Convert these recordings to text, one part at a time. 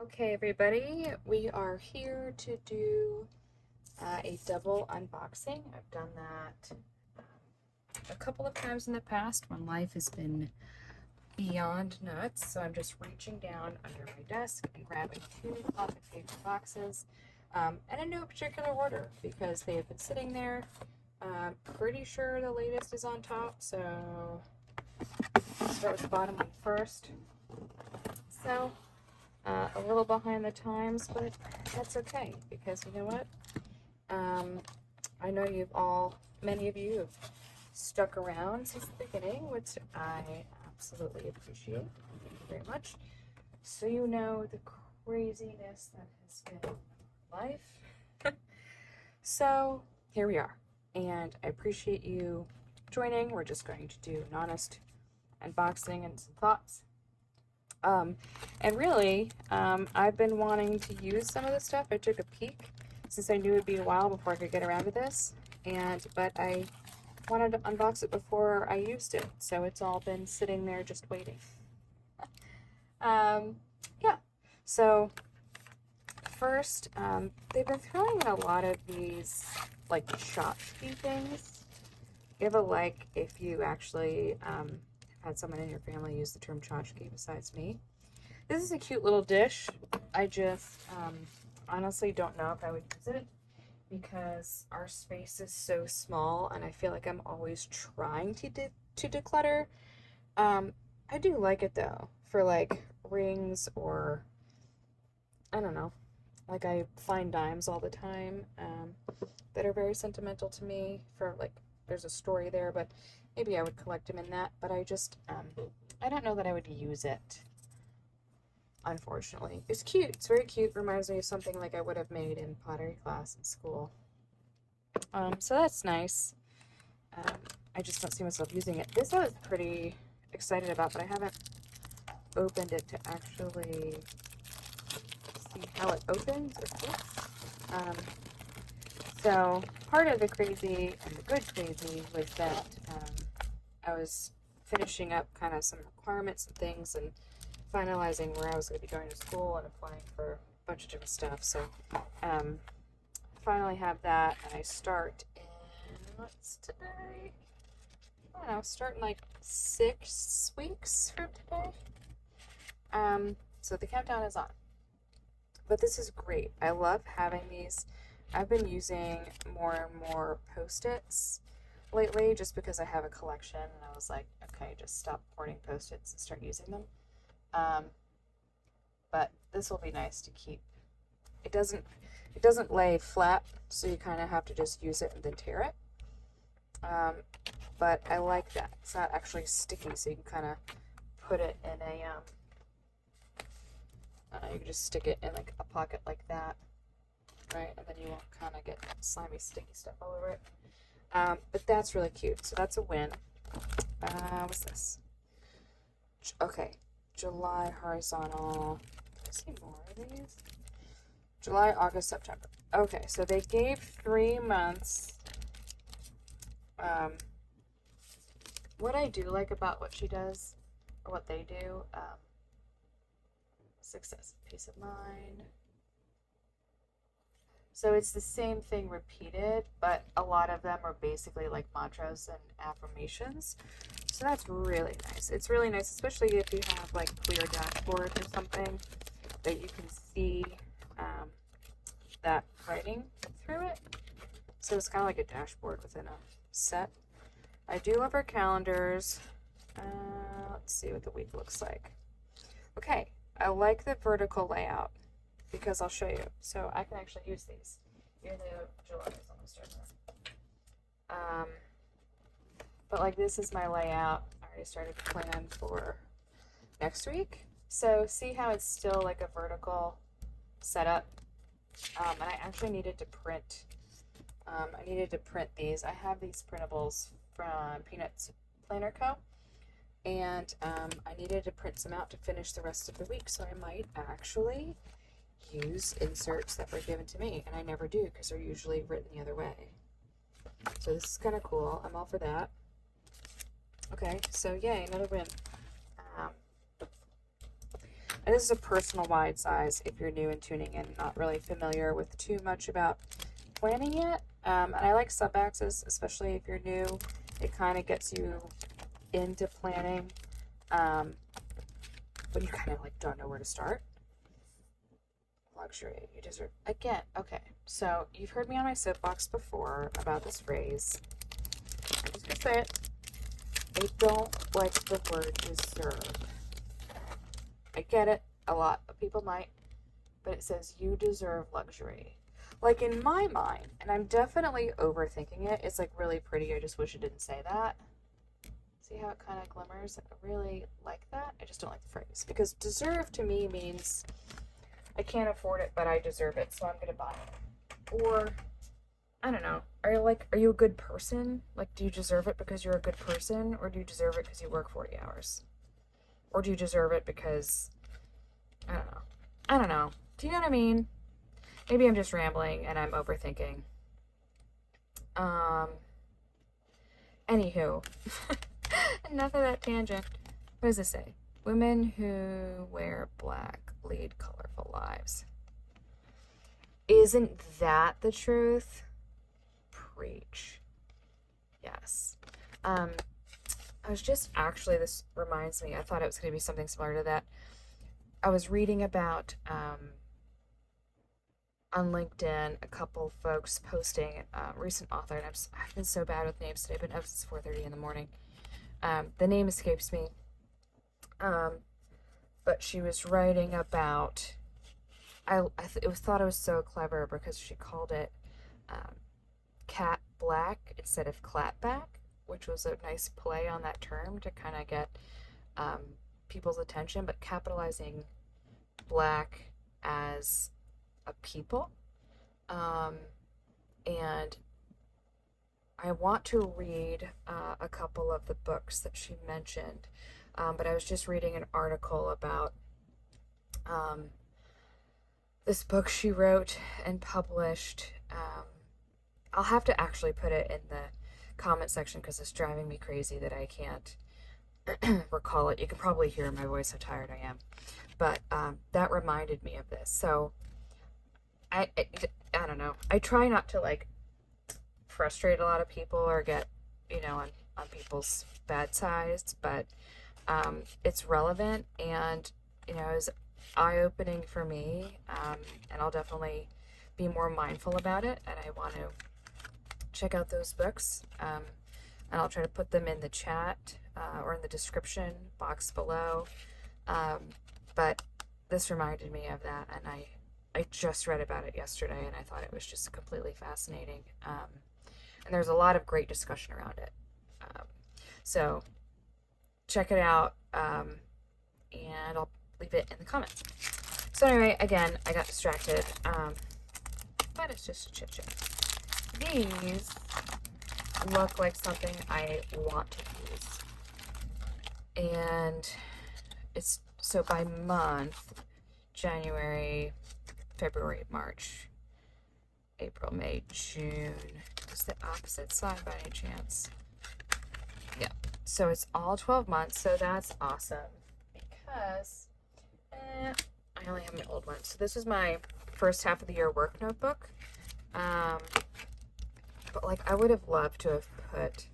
Okay, everybody, we are here to do a double unboxing. I've done that a couple of times in the past when life has been beyond nuts. So I'm just reaching down under my desk and grabbing two pocket paper boxes, and in no particular order because they have been sitting there. Pretty sure the latest is on top, so I'll start with the bottom one first. So a little behind the times, but that's okay because you know what? I know many of you have stuck around since the beginning, which I absolutely appreciate. Thank you very much. So you know the craziness that has been life. So here we are, and I appreciate you joining. We're just going to do an honest unboxing and some thoughts. And really, I've been wanting to use some of this stuff. I took a peek since I knew it'd be a while before I could get around to this, but I wanted to unbox it before I used it, so it's all been sitting there just waiting. Yeah, so first, they've been throwing in a lot of these, like, tchotchke things. Give a like if you actually had someone in your family use the term tchotchke besides me. This is a cute little dish. I just honestly don't know if I would use it because our space is so small and I feel like I'm always trying to declutter. I do like it though for like rings or I don't know. Like I find dimes all the time that are very sentimental to me for like there's a story there, but maybe I would collect them in that, but I just, I don't know that I would use it, unfortunately. It's cute. It's very cute. Reminds me of something like I would have made in pottery class in school. So that's nice. I just don't see myself using it. This I was pretty excited about, but I haven't opened it to actually see how it opens or fits. So part of the crazy and the good crazy was that I was finishing up kind of some requirements and things and finalizing where I was going to be going to school and applying for a bunch of different stuff. So I finally have that, and I start in, what's today? I don't know, starting like 6 weeks from today. So the countdown is on. But this is great. I love having these. I've been using more and more Post-its lately just because I have a collection and I was like, okay, just stop hoarding Post-its and start using them. But this will be nice to keep. It doesn't lay flat, so you kind of have to just use it and then tear it. But I like that. It's not actually sticky, so you can kind of put it in you can just stick it in like a pocket like that. Right, and then you won't kind of get slimy, sticky stuff all over it. But that's really cute. So that's a win. What's this? Okay, July horizontal. Did I see more of these? July, August, September. Okay, so they gave 3 months. What I do like about what she does, or what they do, success, peace of mind. So it's the same thing repeated, but a lot of them are basically like mantras and affirmations. So that's really nice. It's really nice, especially if you have like clear dashboard or something that you can see that writing through it. So it's kind of like a dashboard within a set. I do love our calendars. Let's see what the week looks like. Okay, I like the vertical layout because I'll show you. So I can actually use these. Even though July is almost over. But like this is my layout. I already started to plan for next week. So see how it's still like a vertical setup. And I actually needed to print. These. I have these printables from Peanuts Planner Co. And I needed to print some out to finish the rest of the week. So I might actually use inserts that were given to me, and I never do because they're usually written the other way. So this is kind of cool. I'm all for that. Okay, so yay, another win. And this is a personal wide size if you're new and tuning in, not really familiar with too much about planning yet. And I like sub-axes, especially if you're new. It kind of gets you into planning when you kind of like don't know where to start. Luxury, you deserve. Again, okay, so you've heard me on my soapbox before about this phrase. I'm just gonna say it. I don't like the word deserve. I get it, a lot of people might, but it says you deserve luxury. Like in my mind, and I'm definitely overthinking it, it's like really pretty, I just wish it didn't say that. See how it kind of glimmers? I really like that. I just don't like the phrase. Because deserve to me means I can't afford it, but I deserve it, so I'm going to buy it. Or, I don't know. Are you a good person? Like, do you deserve it because you're a good person? Or do you deserve it because you work 40 hours? Or do you deserve it because, I don't know. I don't know. Do you know what I mean? Maybe I'm just rambling and I'm overthinking. Anywho. Enough of that tangent. What does this say? Women who wear black lead colorful lives. Isn't that the truth? Preach. Yes. I was just actually, this reminds me, I thought it was going to be something similar to that. I was reading about on LinkedIn a couple folks posting recent author, and I've been so bad with names today. I've been up since 4:30 in the morning. The name escapes me. But she was writing about, thought it was so clever because she called it cat black instead of clapback, which was a nice play on that term to kind of get people's attention, but capitalizing black as a people. And I want to read a couple of the books that she mentioned, but I was just reading an article about this book she wrote and published. I'll have to actually put it in the comment section because it's driving me crazy that I can't recall it. You can probably hear in my voice how tired I am. But that reminded me of this. So I don't know. I try not to like frustrate a lot of people or get, on people's bad sides, but it's relevant and, it was eye-opening for me, and I'll definitely be more mindful about it, and I want to check out those books, and I'll try to put them in the chat or in the description box below, but this reminded me of that, and I just read about it yesterday, and I thought it was just completely fascinating, and there's a lot of great discussion around it, so check it out, and I'll leave it in the comments. So anyway, again, I got distracted, but it's just a chit chat. These look like something I want to use, and it's so by month: January, February, March, April, May, June. Is the opposite side by any chance? Yeah, so it's all 12 months, so that's awesome because I only have my old one. So this is my first half of the year work notebook. But like I would have loved to have put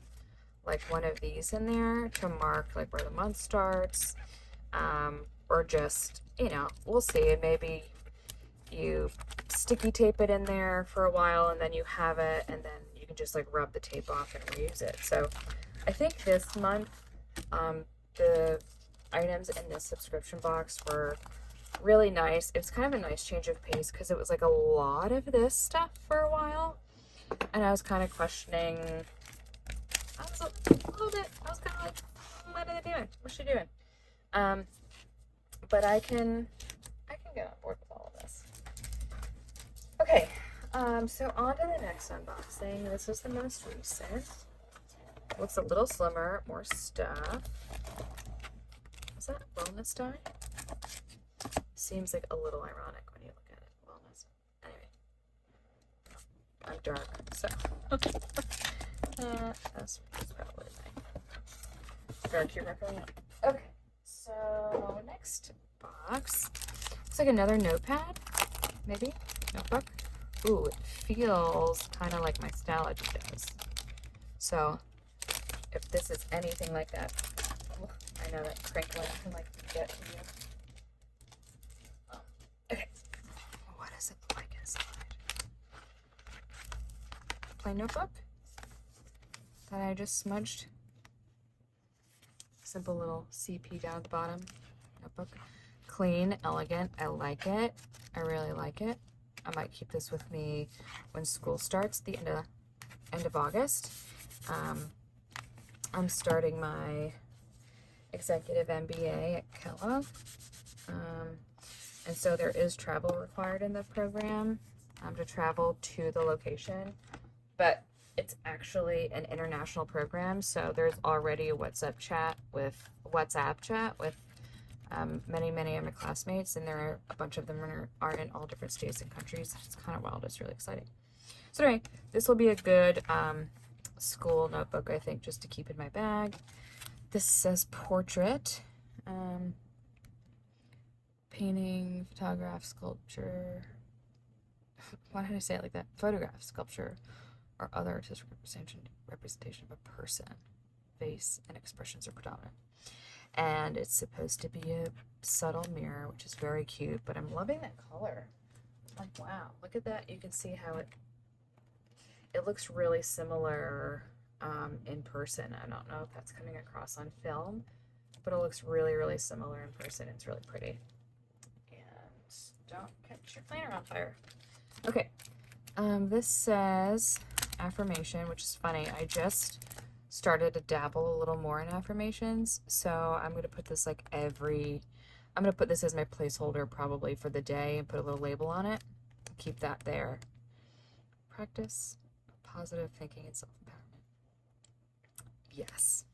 like one of these in there to mark like where the month starts, or just, we'll see. And maybe you sticky tape it in there for a while and then you have it and then you can just like rub the tape off and reuse it. So I think this month, the items in this subscription box were really nice. It was kind of a nice change of pace because it was like a lot of this stuff for a while, and I was kind of questioning. I was a little bit. I was kind of like, what are they doing? What's she doing? But I can get on board with all of this. Okay. So on to the next unboxing. This is the most recent. Looks a little slimmer, more stuff. Is that wellness dye? Seems like a little ironic when you look at dark, so that's probably my dark humor coming up. Okay, so next box. Looks like another notepad, maybe? Notebook. Ooh, it feels kind of like my Stalogy does. So, if this is anything like that, oh, I know that crinkling can like get to you. Okay, what does it look like inside? Plain notebook that I just smudged. Simple little CP down at the bottom. Notebook. Clean, elegant. I like it. I really like it. I might keep this with me when school starts, the end of August. I'm starting my executive MBA at Kellogg. And so there is travel required in the program to travel to the location. But it's actually an international program, so there's already a WhatsApp chat with many of my classmates, and there are a bunch of them are in all different states and countries. It's kind of wild. It's really exciting. So anyway, this will be a good school notebook, I think, just to keep in my bag. This says portrait, painting, photograph, sculpture. Why did I say it like that? Photograph, sculpture, or other artistic representation of a person, face, and expressions are predominant. And it's supposed to be a subtle mirror, which is very cute, but I'm loving that color. Like, wow, look at that. You can see how it looks really similar in person. I don't know if that's coming across on film, but it looks really similar in person. It's really pretty. And don't catch your planner on fire. Okay, this says affirmation, which is funny. I just started to dabble a little more in affirmations, so I'm gonna put this I'm gonna put this as my placeholder probably for the day and put a little label on it. Keep that there. Practice positive thinking and self-empowerment. Yes,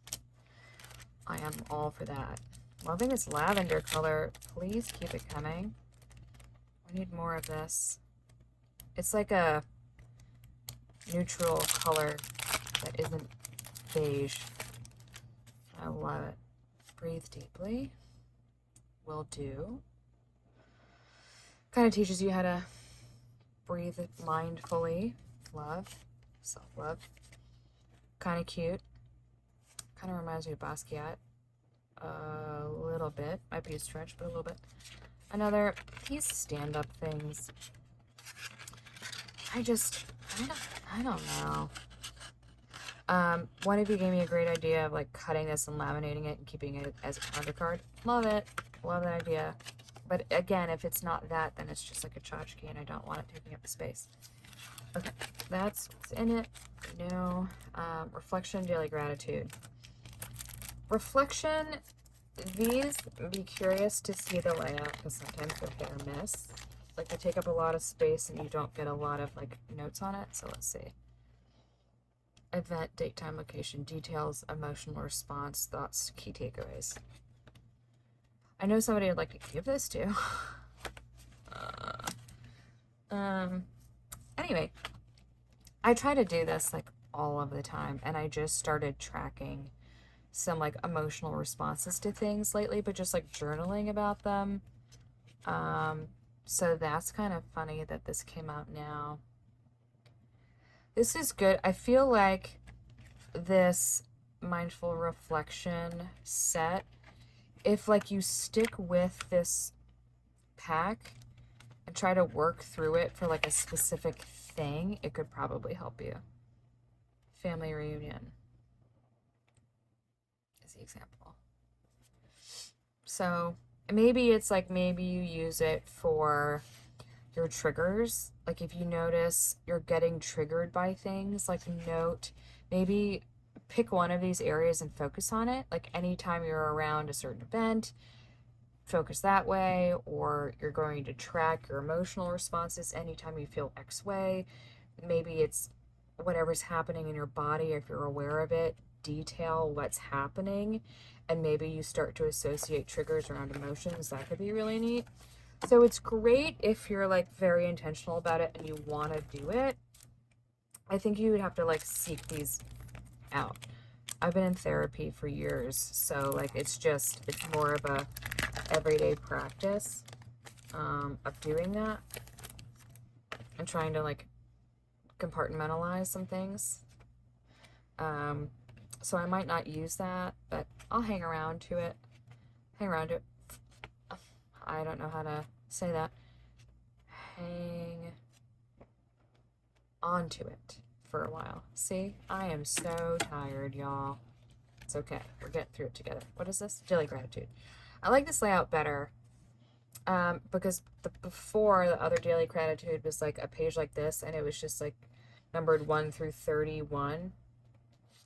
I am all for that. Loving this lavender color. Please keep it coming. We need more of this. It's like a neutral color that isn't beige. I love it. Breathe deeply. Will do. Kind of teaches you how to breathe mindfully. Love. Self-love. Kind of cute. Kind of reminds me of Basquiat. A little bit. Might be a stretch, but a little bit. Another, these stand-up things. I don't know. One of you gave me a great idea of like cutting this and laminating it and keeping it as a calendar card. Love it. Love that idea. But again, if it's not that, then it's just like a tchotchke and I don't want it taking up the space. Okay, that's what's in it. No. Reflection, daily gratitude. Reflection, these, be curious to see the layout because sometimes they're hit or miss. Like they take up a lot of space and you don't get a lot of like notes on it. So let's see. Event, date, time, location, details, emotional response, thoughts, key takeaways. I know somebody I'd like to give this to. Anyway, I try to do this like all of the time, and I just started tracking some like emotional responses to things lately, but just like journaling about them. So that's kind of funny that this came out now. This is good. I feel like this mindful reflection set, if like you stick with this pack and try to work through it for like a specific thing, it could probably help you. Family reunion is the example. So maybe it's like, maybe you use it for your triggers. Like if you notice you're getting triggered by things, like note, maybe pick one of these areas and focus on it. Like anytime you're around a certain event, focus that way, or you're going to track your emotional responses anytime you feel X way. Maybe it's whatever's happening in your body, if you're aware of it, detail what's happening, and maybe you start to associate triggers around emotions. That could be really neat. So it's great if you're like very intentional about it and you want to do it. I think you would have to like seek these out. I've been in therapy for years, so like it's more of a everyday practice of doing that and trying to like compartmentalize some things. So I might not use that, but I'll hang around to it. I don't know how to say that. Hang on to it for a while. See, I am so tired, y'all. It's okay. We're getting through it together. What is this? Daily gratitude. I like this layout better because before the other daily gratitude was like a page like this, and it was just like numbered 1 through 31.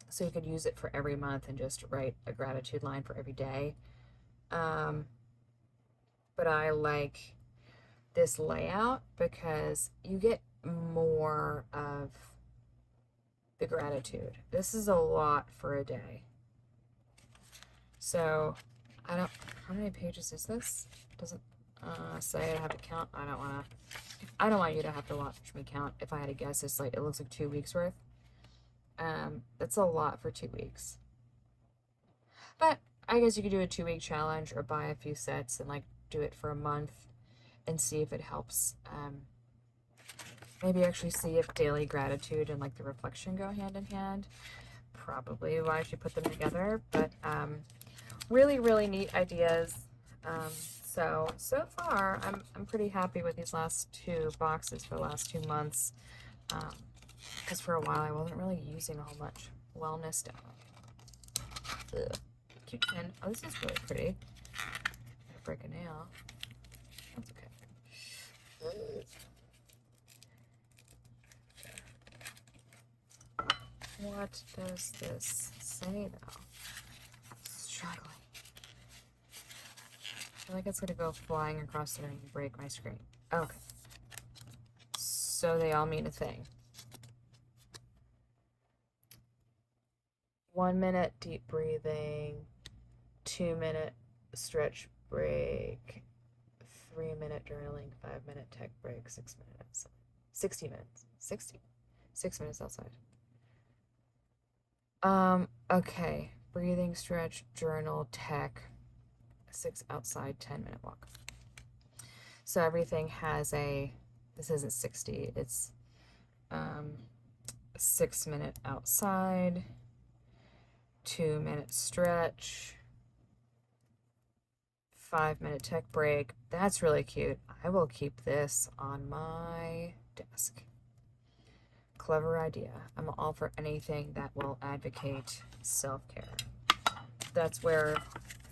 So you could use it for every month and just write a gratitude line for every day. But I like this layout because you get more of the gratitude. This is a lot for a day. So how many pages is this? Doesn't say I have to count. I don't want you to have to watch me count. If I had to guess, it looks like 2 weeks worth. That's a lot for 2 weeks. But I guess you could do a 2-week challenge or buy a few sets and like do it for a month and see if it helps. Maybe actually see if daily gratitude and like the reflection go hand in hand. Probably why I should put them together, but really, really neat ideas. So far I'm pretty happy with these last 2 boxes for the last 2 months. Because for a while I wasn't really using a whole much wellness stuff. Ugh. Cute pen. Oh, this is really pretty. I'm gonna break a nail. That's okay. What does this say though? Struggling. I feel like it's gonna go flying across the room and break my screen. Okay. So they all mean a thing. 1 minute deep breathing, 2-minute stretch break, 3-minute journaling, 5-minute tech break, 6 minutes, 60 minutes, 6 minutes outside. Okay, breathing, stretch, journal, tech, 6 outside, 10-minute walk. So everything has this isn't 60, it's 6-minute outside, 2-minute stretch, 5-minute tech break. That's really cute. I will keep this on my desk. Clever idea. I'm all for anything that will advocate self-care. That's where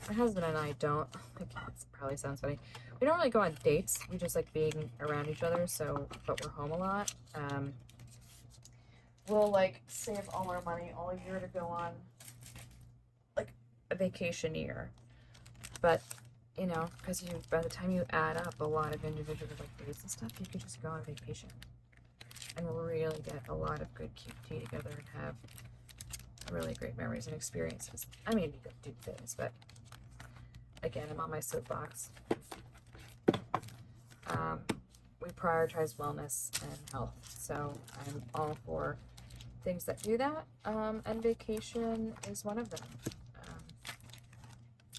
my husband and I don't, it probably sounds funny, we don't really go on dates. We just like being around each other, but we're home a lot. We'll like save all our money all year to go on like a vacation year. But, you know, because by the time you add up a lot of individual like dates and stuff, you could just go on vacation and really get a lot of good cute tea together and have really great memories and experiences. I mean, you could do things, but again, I'm on my soapbox. We prioritize wellness and health, so I'm all for things that do that, and vacation is one of them.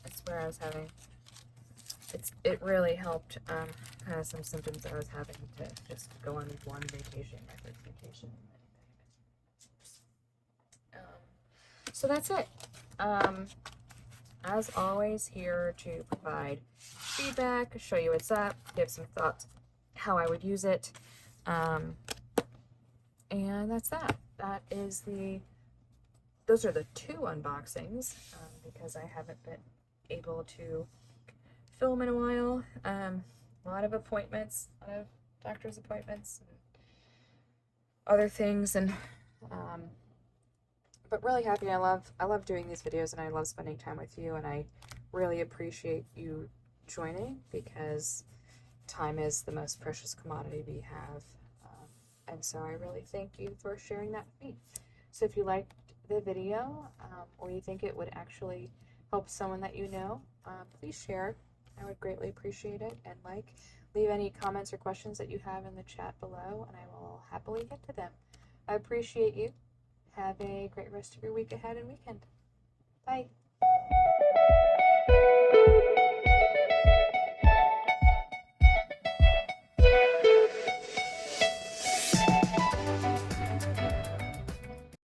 It's where I was having, it really helped kind of some symptoms I was having to just go on one vacation, my first vacation. So that's it. As always, here to provide feedback, show you what's up, give some thoughts, how I would use it, and that's that. Those are the 2 unboxings, because I haven't been able to film in a while. A lot of appointments, a lot of doctor's appointments, and other things, and but really happy. I love doing these videos, and I love spending time with you, and I really appreciate you joining, because time is the most precious commodity we have, and so I really thank you for sharing that with me. So if you liked the video, or you think it would actually help someone that you know, please share. I would greatly appreciate it, and leave any comments or questions that you have in the chat below, and I will happily get to them. I appreciate you. Have a great rest of your week ahead and weekend. Bye.